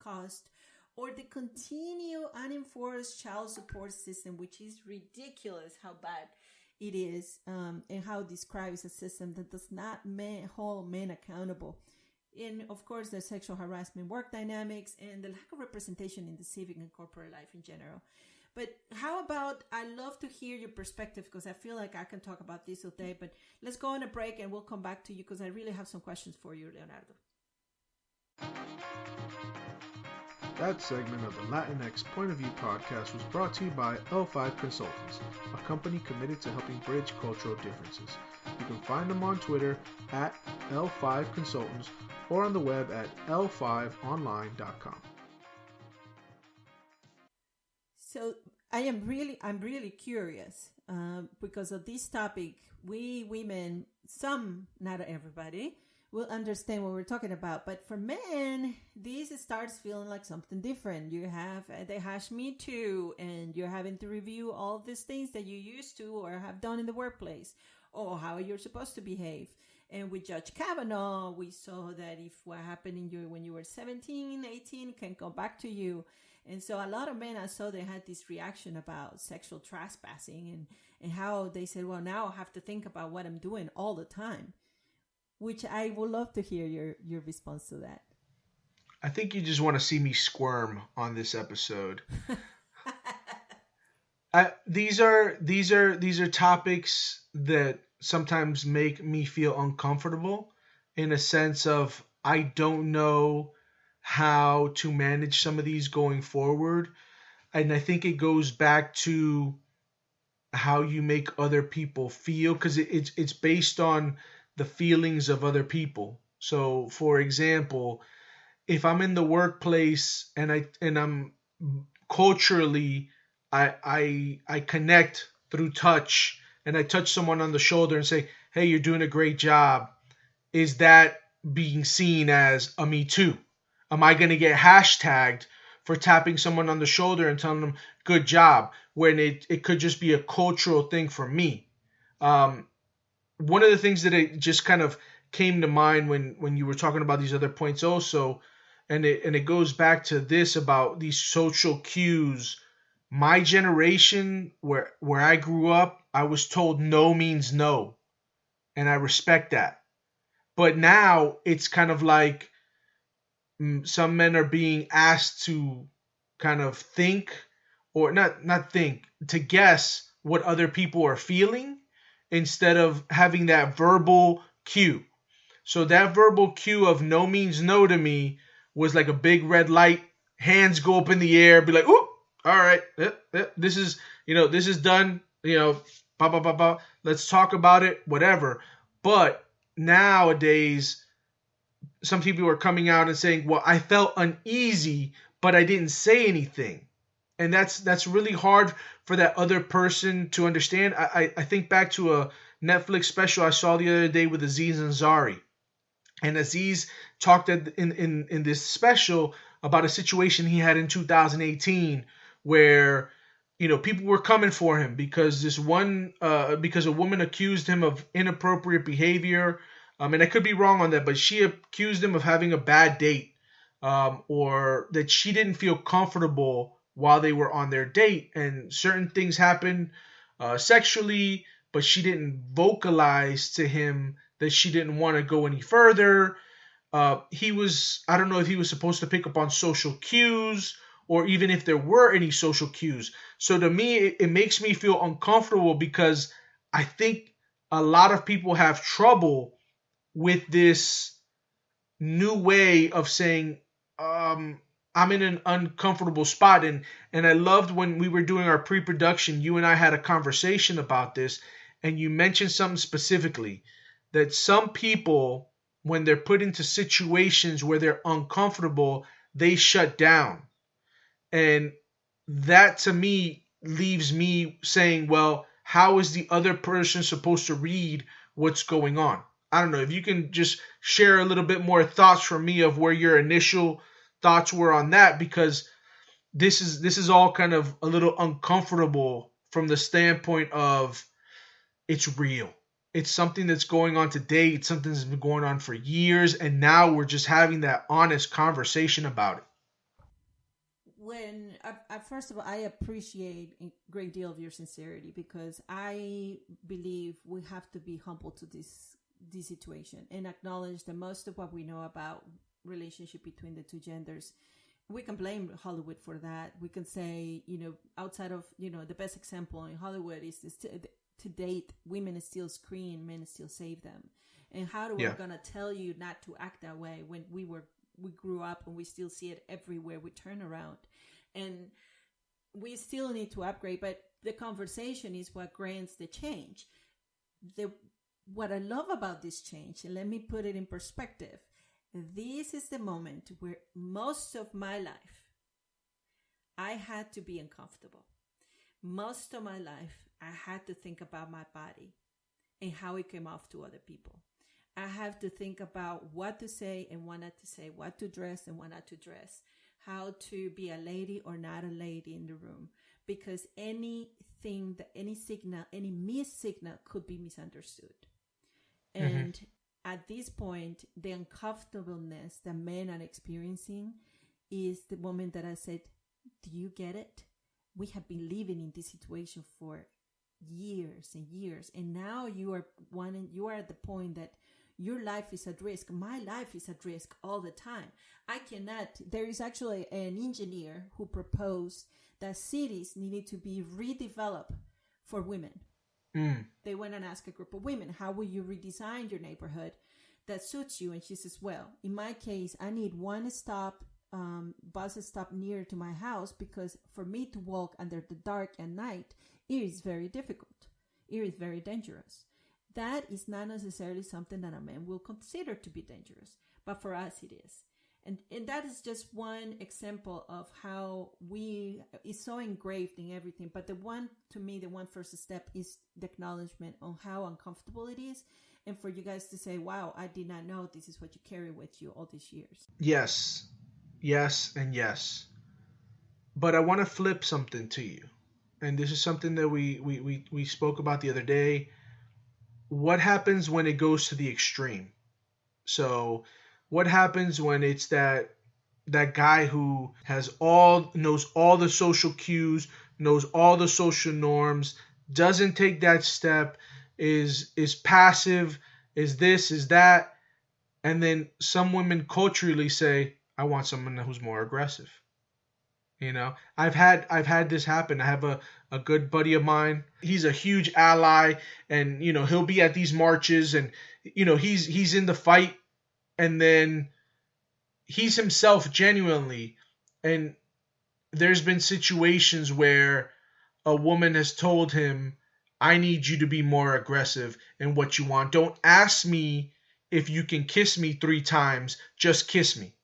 cost, or the continued unenforced child support system, which is ridiculous how bad it is, and how it describes a system that does not hold men accountable. And of course, the sexual harassment work dynamics and the lack of representation in the civic and corporate life in general. But how about, I love to hear your perspective, because I feel like I can talk about this all day, but let's go on a break and we'll come back to you, because I really have some questions for you, Leonardo. That segment of the LatinX Point of View podcast was brought to you by L5 Consultants, a company committed to helping bridge cultural differences. You can find them on Twitter at L5 Consultants or on the web at l5online.com. So I'm really curious, because of this topic. We women, some, not everybody, will understand what we're talking about. But for men, this starts feeling like something different. You have the hash me too, and you're having to review all these things that you used to or have done in the workplace, or how you're supposed to behave. And with Judge Kavanaugh, we saw that if what happened in you when you were 17, 18 can go back to you. And so a lot of men, I saw they had this reaction about sexual trespassing, and how they said, well, now I have to think about what I'm doing all the time, which I would love to hear your response to that. I think you just want to see me squirm on this episode. These are topics that sometimes make me feel uncomfortable, in a sense of I don't know how to manage some of these going forward. And I think it goes back to how you make other people feel, because it's based on the feelings of other people. So for example, if I'm in the workplace and I'm culturally, I connect through touch, and I touch someone on the shoulder and say, hey, you're doing a great job. Is that being seen as a Me Too? Am I going to get hashtagged for tapping someone on the shoulder and telling them good job, when it could just be a cultural thing for me? One of the things that it just kind of came to mind when you were talking about these other points also, and it goes back to this about these social cues. My generation, where I grew up, I was told no means no, and I respect that. But now it's kind of like some men are being asked to kind of think, or not think, to guess what other people are feeling, instead of having that verbal cue. So that verbal cue of no means no to me was like a big red light, hands go up in the air, be like, "Ooh, all right, this is done, blah, blah, blah, blah. Let's talk about it, whatever." But nowadays, some people are coming out and saying, well, I felt uneasy, but I didn't say anything. And that's really hard for that other person to understand. I think back to a Netflix special I saw the other day with Aziz Ansari. And Aziz talked in this special about a situation he had in 2018 where, people were coming for him because because a woman accused him of inappropriate behavior. And I could be wrong on that, but she accused him of having a bad date, or that she didn't feel comfortable while they were on their date, and certain things happened sexually, but she didn't vocalize to him that she didn't want to go any further. I don't know if he was supposed to pick up on social cues, or even if there were any social cues. So to me, it makes me feel uncomfortable, because I think a lot of people have trouble with this new way of saying, I'm in an uncomfortable spot. And I loved when we were doing our pre-production, you and I had a conversation about this, and you mentioned something specifically, that some people, when they're put into situations where they're uncomfortable, they shut down. And that to me leaves me saying, well, how is the other person supposed to read what's going on? I don't know if you can just share a little bit more thoughts from me of where your initial thoughts were on that, because this is all kind of a little uncomfortable from the standpoint of it's real. It's something that's going on today. It's something that's been going on for years, and now we're just having that honest conversation about it. First of all, I appreciate a great deal of your sincerity, because I believe we have to be humble to this situation and acknowledge that most of what we know about relationship between the two genders, we can blame Hollywood for that. We can say, outside of, the best example in Hollywood is this, to date, women still scream, men still save them. And how do we going to tell you not to act that way when we grew up and we still see it everywhere we turn around? And we still need to upgrade, but the conversation is what grants the change. What I love about this change, and let me put it in perspective, this is the moment where most of my life, I had to be uncomfortable. Most of my life, I had to think about my body and how it came off to other people. I have to think about what to say and what not to say, what to dress and what not to dress, how to be a lady or not a lady in the room, because any signal, any missed signal could be misunderstood. And at this point, the uncomfortableness that men are experiencing is the moment that I said, do you get it? We have been living in this situation for years and years. And now you are at the point that your life is at risk. My life is at risk all the time. There is actually an engineer who proposed that cities needed to be redeveloped for women. They went and asked a group of women, how will you redesign your neighborhood that suits you? And she says, well, in my case, I need one bus stop near to my house, because for me to walk under the dark at night, it is very difficult. It is very dangerous. That is not necessarily something that a man will consider to be dangerous, but for us it is. And that is just one example of how it's so engraved in everything. But the one first step is the acknowledgement on how uncomfortable it is. And for you guys to say, wow, I did not know this is what you carry with you all these years. Yes, and yes. But I want to flip something to you. And this is something that we spoke about the other day. What happens when it goes to the extreme? So what happens when it's that guy who knows all the social cues, knows all the social norms, doesn't take that step, is passive, is this, is that, and then some women culturally say, I want someone who's more aggressive. I've had this happen. I have a good buddy of mine. He's a huge ally, and he'll be at these marches, and he's in the fight, and then he's himself genuinely. And there's been situations where a woman has told him, I need you to be more aggressive in what you want. Don't ask me if you can kiss me 3 times. Just kiss me.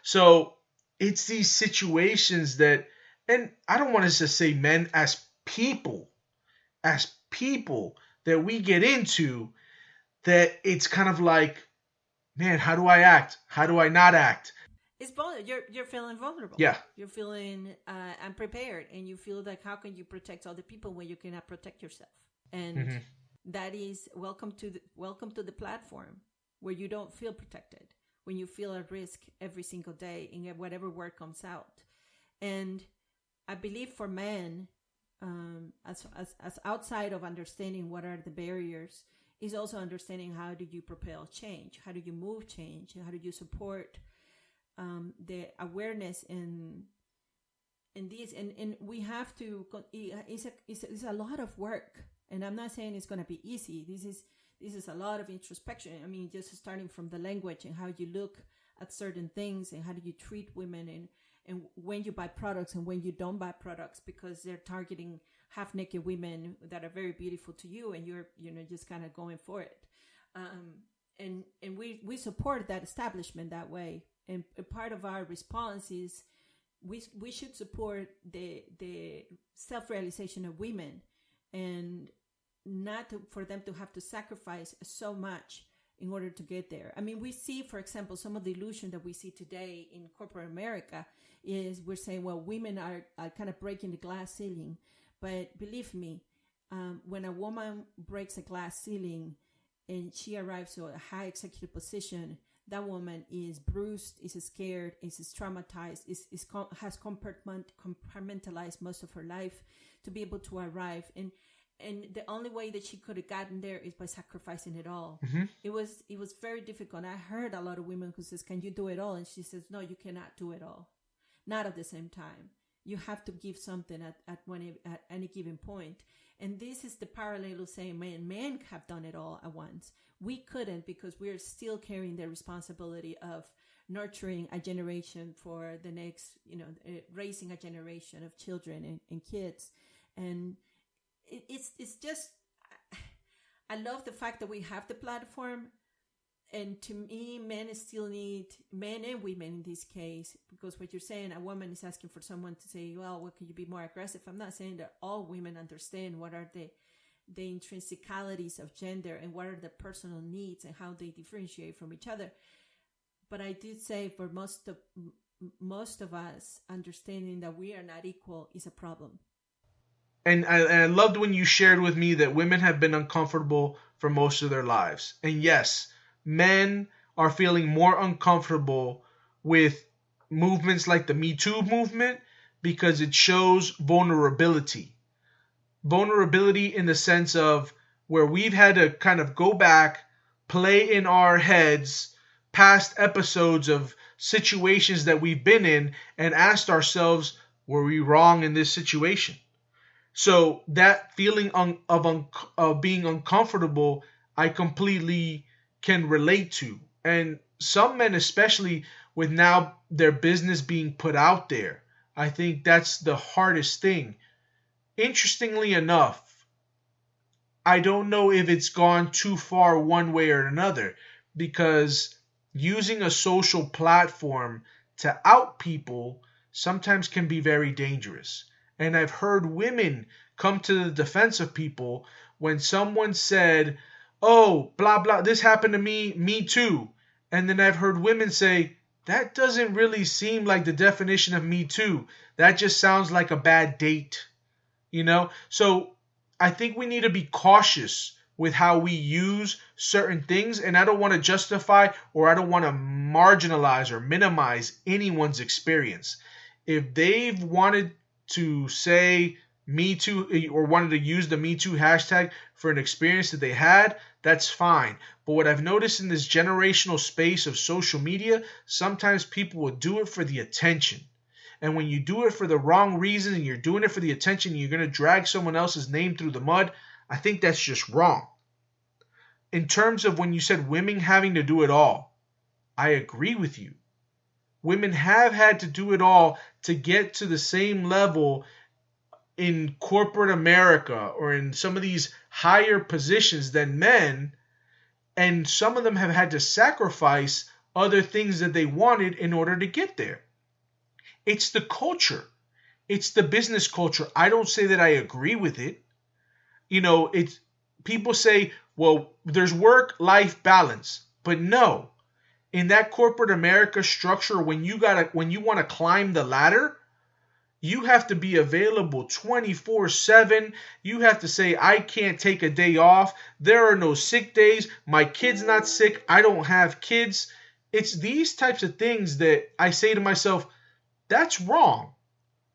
So it's these situations that, and I don't want to just say men, as people that we get into, that it's kind of like, man, how do I act? How do I not act? It's you're feeling vulnerable. Yeah. You're feeling unprepared, and you feel like, how can you protect other people when you cannot protect yourself? And that is welcome to the platform where you don't feel protected, when you feel at risk every single day in whatever word comes out. And I believe for men, as outside of understanding what are the barriers, is also understanding how do you propel change, how do you move change, how do you support the awareness in this, and we have to. It's a lot of work, and I'm not saying it's going to be easy. This is a lot of introspection. I mean, just starting from the language and how you look at certain things, and how do you treat women, and when you buy products and when you don't buy products, because they're targeting half-naked women that are very beautiful to you, and you're just kind of going for it. And we support that establishment that way. And part of our response is we should support the self-realization of women, and not for them to have to sacrifice so much in order to get there. I mean, we see, for example, some of the illusion that we see today in corporate America is we're saying, well, women are kind of breaking the glass ceiling. But believe me, when a woman breaks a glass ceiling and she arrives to a high executive position, that woman is bruised, is scared, is traumatized, has compartmentalized most of her life to be able to arrive. And the only way that she could have gotten there is by sacrificing it all. Mm-hmm. It was very difficult. I heard a lot of women who says, "Can you do it all?" And she says, "No, you cannot do it all. Not at the same time. You have to give something at any given point." And this is the parallel of saying men have done it all at once. We couldn't, because we're still carrying the responsibility of nurturing a generation for the next, raising a generation of children and kids. And it's just, I love the fact that we have the platform. And to me, men and women in this case, because what you're saying, a woman is asking for someone to say, well, what can you be more aggressive? I'm not saying that all women understand what are the intrinsicalities of gender and what are the personal needs and how they differentiate from each other. But I did say for most of us, understanding that we are not equal is a problem. And I loved when you shared with me that women have been uncomfortable for most of their lives. And yes, men are feeling more uncomfortable with movements like the Me Too movement because it shows vulnerability. Vulnerability in the sense of where we've had to kind of go back, play in our heads past episodes of situations that we've been in and asked ourselves, were we wrong in this situation? So that feeling of being uncomfortable, I completely can relate to. And some men, especially with now their business being put out there, I think that's the hardest thing. Interestingly enough, I don't know if it's gone too far one way or another, because using a social platform to out people sometimes can be very dangerous. And I've heard women come to the defense of people when someone said, oh, blah, blah, this happened to me too. And then I've heard women say, that doesn't really seem like the definition of me too. That just sounds like a bad date. So I think we need to be cautious with how we use certain things. And I don't want to justify or I don't want to marginalize or minimize anyone's experience. If they've wanted to say Me Too or wanted to use the Me Too hashtag for an experience that they had, that's fine. But what I've noticed in this generational space of social media, sometimes people will do it for the attention. And when you do it for the wrong reason and you're doing it for the attention, you're going to drag someone else's name through the mud. I think that's just wrong. In terms of when you said women having to do it all, I agree with you. Women have had to do it all to get to the same level in corporate America or in some of these higher positions than men. And some of them have had to sacrifice other things that they wanted in order to get there. It's the culture. It's the business culture. I don't say that I agree with it. It's people say, well, there's work-life balance. But no. In that corporate America structure, when you want to climb the ladder, you have to be available 24/7. You have to say, I can't take a day off. There are no sick days. My kid's not sick. I don't have kids. It's these types of things that I say to myself, that's wrong.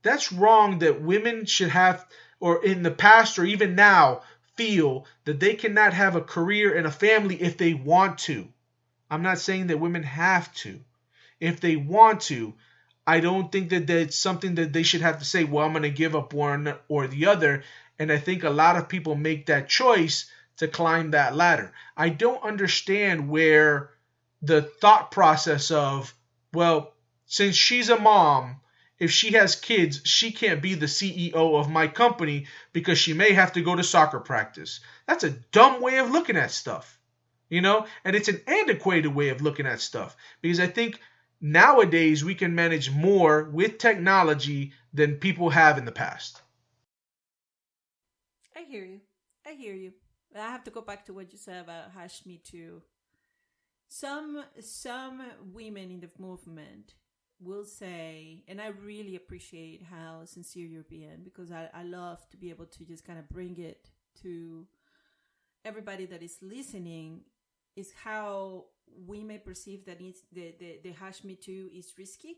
That's wrong that women should have, or in the past or even now, feel that they cannot have a career and a family if they want to. I'm not saying that women have to. If they want to, I don't think that that's something that they should have to say, well, I'm going to give up one or the other. And I think a lot of people make that choice to climb that ladder. I don't understand where the thought process of, well, since she's a mom, if she has kids, she can't be the CEO of my company because she may have to go to soccer practice. That's a dumb way of looking at stuff. And it's an antiquated way of looking at stuff, because I think nowadays we can manage more with technology than people have in the past. I hear you. I have to go back to what you said about hash me too. Some women in the movement will say, and I really appreciate how sincere you're being, because I love to be able to just kind of bring it to everybody that is listening, is how we may perceive that the hash me too is risky,